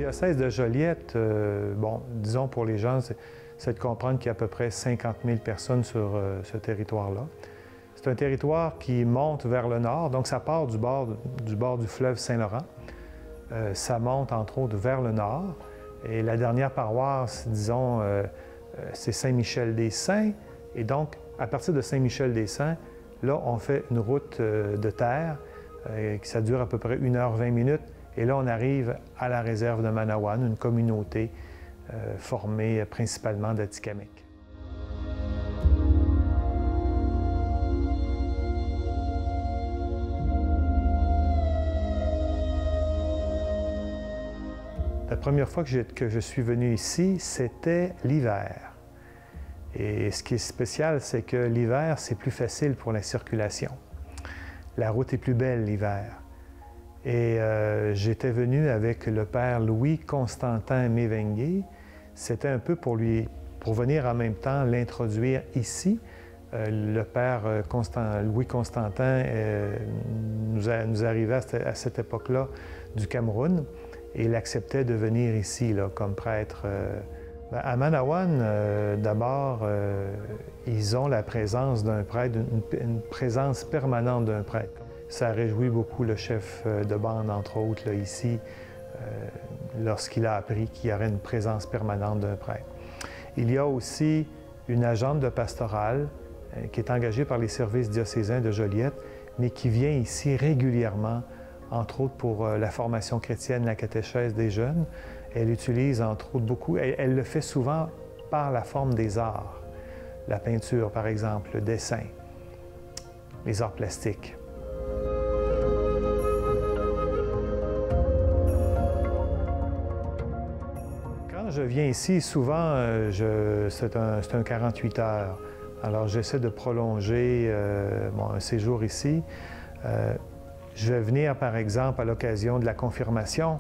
diocèse de Joliette, bon, disons pour les gens, c'est de comprendre qu'il y a à peu près 50 000 personnes sur ce territoire-là. C'est un territoire qui monte vers le nord, donc ça part du bord du fleuve Saint-Laurent. Ça monte entre autres vers le nord. Et la dernière paroisse, disons, c'est Saint-Michel-des-Saints. Et donc, à partir de Saint-Michel-des-Saints, là, on fait une route de terre, ça dure à peu près 1h20. Et là, on arrive à la réserve de Manawan, une communauté formée principalement d'Atikamekw. La première fois que je suis venu ici, c'était l'hiver. Et ce qui est spécial, c'est que l'hiver, c'est plus facile pour la circulation. La route est plus belle l'hiver. Et j'étais venu avec le père Louis-Constantin Mévengué. C'était un peu pour venir en même temps l'introduire ici. Le père Louis-Constantin nous arrivait à cette époque-là du Cameroun et il acceptait de venir ici là, comme prêtre. À Manawan, d'abord, ils ont la présence d'un prêtre, une présence permanente d'un prêtre. Ça réjouit beaucoup le chef de bande, entre autres, là, ici, lorsqu'il a appris qu'il y aurait une présence permanente d'un prêtre. Il y a aussi une agente de pastorale qui est engagée par les services diocésains de Joliette, mais qui vient ici régulièrement, entre autres pour la formation chrétienne, la catéchèse des jeunes. Elle utilise, entre autres, beaucoup, elle le fait souvent par la forme des arts. La peinture, par exemple, le dessin, les arts plastiques. Quand je viens ici, souvent, c'est un 48 heures. Alors, j'essaie de prolonger un séjour ici. Je vais venir, par exemple, à l'occasion de la confirmation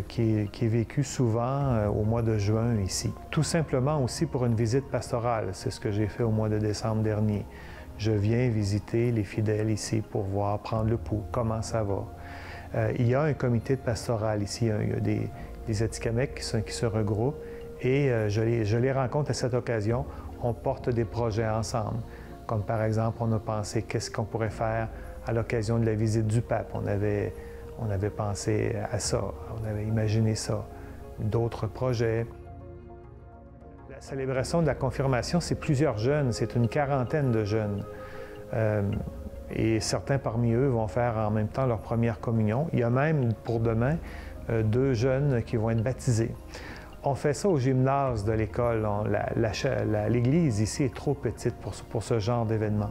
qui est vécue souvent au mois de juin ici. Tout simplement aussi pour une visite pastorale. C'est ce que j'ai fait au mois de décembre dernier. Je viens visiter les fidèles ici pour voir, prendre le pouls, comment ça va. Il y a un comité de pastoral ici. Il y a des Atikamekw qui se regroupent et je les rencontre à cette occasion. On porte des projets ensemble. Comme par exemple, on a pensé qu'est-ce qu'on pourrait faire à l'occasion de la visite du pape. On avait pensé à ça, on avait imaginé ça. D'autres projets. La célébration de la confirmation, c'est plusieurs jeunes, c'est une quarantaine de jeunes. Et certains parmi eux vont faire en même temps leur première communion. Il y a même pour demain 2 jeunes qui vont être baptisés. On fait ça au gymnase de l'école. L'église ici est trop petite pour ce genre d'événement.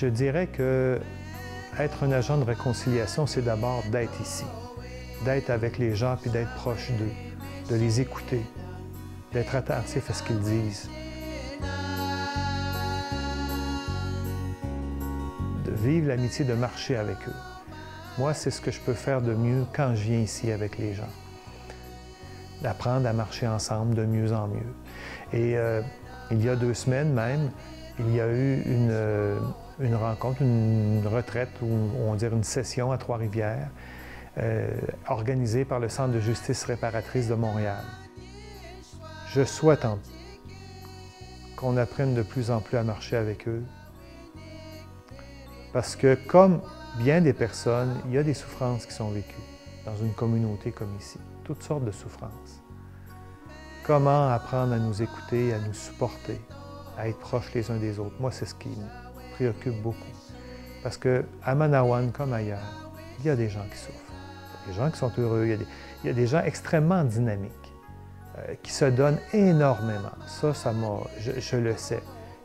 Je dirais que être un agent de réconciliation, c'est d'abord d'être ici, d'être avec les gens puis d'être proche d'eux, de les écouter, d'être attentif à ce qu'ils disent, de vivre l'amitié, de marcher avec eux. Moi, c'est ce que je peux faire de mieux quand je viens ici avec les gens. D'apprendre à marcher ensemble de mieux en mieux. Et il y a 2 semaines même, il y a eu une rencontre, une retraite, ou on va dire une session à Trois-Rivières, organisée par le Centre de justice réparatrice de Montréal. Je souhaite qu'on apprenne de plus en plus à marcher avec eux, parce que comme bien des personnes, il y a des souffrances qui sont vécues dans une communauté comme ici, toutes sortes de souffrances. Comment apprendre à nous écouter, à nous supporter, à être proches les uns des autres? Moi, c'est ce qui me préoccupe beaucoup. Parce qu'à Manawan, comme ailleurs, il y a des gens qui souffrent. Il y a des gens qui sont heureux, il y a des gens extrêmement dynamiques, qui se donnent énormément. Je le sais.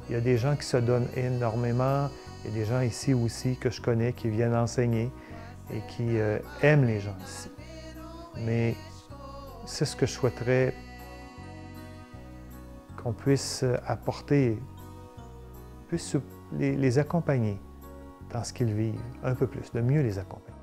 Il y a des gens qui se donnent énormément. Il y a des gens ici aussi que je connais qui viennent enseigner et qui aiment les gens ici. Mais c'est ce que je souhaiterais qu'on puisse apporter, puisse les accompagner dans ce qu'ils vivent, un peu plus, de mieux les accompagner.